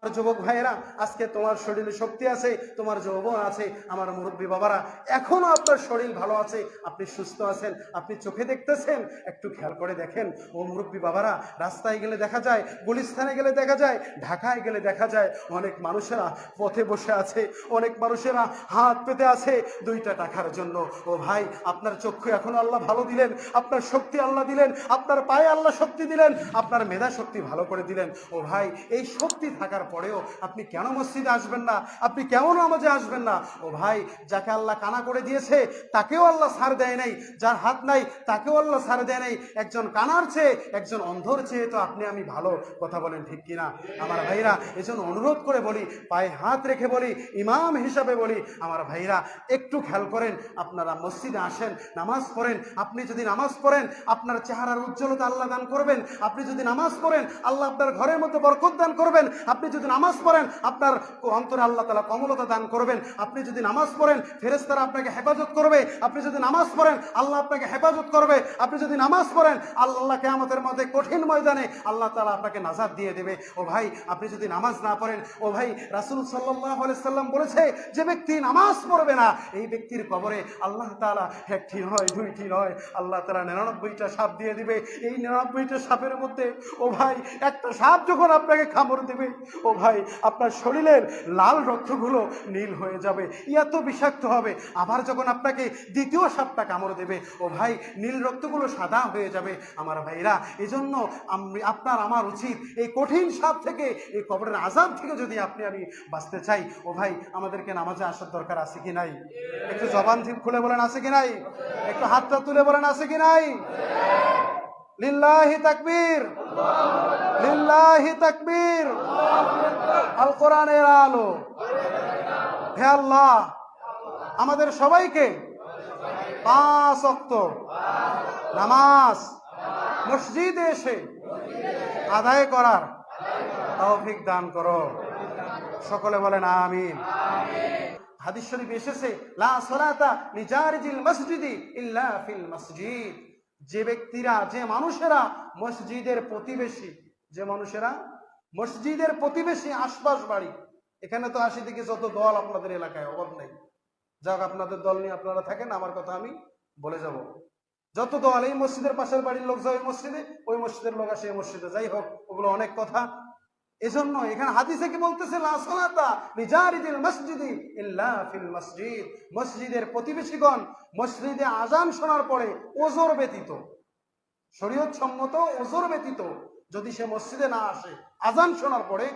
যুবক ভাইয়েরা, আজকে তোমার শরীরে শক্তি আছে, তোমার যৌবন আছে। আমার মুরব্বী বাবারা, এখনো আপনার শরীর ভালো আছে, আপনি সুস্থ আছেন, আপনি চোখে দেখতেছেন, একটু খেয়াল করে দেখেন। ও মুরব্বী বাবারা, রাস্তায় গেলে দেখা যায়, গুলিস্তানে গেলে দেখা যায়, ঢাকায় গেলে দেখা যায়, অনেক মানুষেরা পথে বসে আছে, অনেক মানুষেরা হাত পেতে আছে 2টা টাকার জন্য। ও ভাই, আপনার চক্ষু এখনো আল্লাহ ভালো দিলেন, আপনার শক্তি আল্লাহ দিলেন, আপনার পায়ে আল্লাহ শক্তি দিলেন, আপনার মেধা শক্তি ভালো করে দিলেন। ও ভাই, এই শক্তি থাকার পরেও আপনি কেন মসজিদে আসবেন না? আপনি কেমন নামাজে আসবেন না? ও ভাই, যাকে আল্লাহ কানা করে দিয়েছে তাকেও আল্লাহ ছাড় দেয় নাই, যার হাত নাই তাকেও আল্লাহ ছাড় দেয় নাই। একজন কানার চেয়ে, একজন অন্ধর চেয়ে তো আপনি আমি ভালো, কথা বলেন ঠিক কিনা আমার ভাইরা? এজন্য অনুরোধ করে বলি, পায়ে হাত রেখে বলি, ইমাম হিসাবে বলি, আমার ভাইরা একটু খেয়াল করেন, আপনারা মসজিদে আসেন, নামাজ পড়েন। আপনি যদি নামাজ পড়েন, আপনার চেহারার উজ্জ্বলতা আল্লাহ দান করবেন। আপনি যদি নামাজ পড়েন, আল্লাহ আপনার ঘরের মধ্যে বরকত দান করবেন। আপনি যদি নামাজ পড়েন, আপনার অন্তরে আল্লাহ তাআলা কমলতা দান করবেন। আপনি যদি নামাজ পড়েন, ফেরেশতারা আপনাকে হেফাজত করবে। আপনি যদি নামাজ পড়েন, আল্লাহ আপনাকে হেফাজত করবে। আপনি যদি নামাজ পড়েন, আল্লাহ কিয়ামতের মধ্যে কঠিন ময়দানে আল্লাহ তাআলা আপনাকে নাজাত দিয়ে দেবে। ও ভাই, আপনি যদি নামাজ না পড়েন, ও ভাই, রাসূল সাল্লাল্লাহু আলাইহি সাল্লাম বলেছে, যে ব্যক্তি নামাজ পড়বে না, এই ব্যক্তির কবরে আল্লাহ তাআলা 1টি নয় 2টি নয়, আল্লাহ তাআলা 99টা সাপ দিয়ে দিবে। এই 99টা সাপের মধ্যে, ও ভাই, একটা সাপ যখন আপনাকে কামড় দেবে, ও ভাই, আপনার শরীরের লাল রক্তগুলো নীল হয়ে যাবে, এত বিষাক্ত হবে। আবার যখন আপনাকে দ্বিতীয় সাপটা কামড় দেবে, ও ভাই, নীল রক্তগুলো সাদা হয়ে যাবে। আমার ভাইরা, এজন্য আপনার আমার উচিত, এই কঠিন সাপ থেকে, এই কবরের আযাব থেকে যদি আপনি আমি বাঁচতে চাই, ও ভাই, আমাদেরকে নামাজে আসার দরকার আছে কি নাই? একটু জবান খুলে বলেন, আছে কি নাই? একটু হাতটা তুলে বলেন, আছে কি নাই? লিল্লাহি তাকবীর, লিল্লাহি তাকবীর। আল কোরআনের আলো। হে আল্লাহ, আমাদের সবাইকে 5 ওয়াক্ত নামাজ মসজিদে এসে আদায় করার তৌফিক দান করো। সকলে বলেন আমিন। হাদিস শরীফে এসেছে, লা সালাতা লিজারিজিল মসজিদি ইল্লা ফিল মসজিদ। যে ব্যক্তিরা, যে মানুষেরা মসজিদের প্রতিবেশী, যে মানুষেরা মসজিদের প্রতিবেশী, আশপাশ বাড়ি, এখানে তো 80 থেকে যত দল আপনাদের এলাকায়, অভাব নেই। যাক, আপনাদের দল নিয়ে আপনারা থাকেন, আমার কথা আমি বলে যাব। যত দল, এই মসজিদের পাশের বাড়ির লোক যায় ওই মসজিদে, ওই মসজিদের লোক আসে এই মসজিদে, যাই হোক, ওগুলো অনেক কথা। এজন্য এখানে হাদিসে কি বলতেছে, লা সালাতা লিজারিদিল মসজিদি ইল্লা ফিল মসজিদ। মসজিদের প্রতিবেশীগণ মসজিদে আযান শোনার পরে ওযর ব্যতীত, শরীয়ত সম্মত ওযর ব্যতীত যদি সে মসজিদে না আসে, আযান শোনার পরে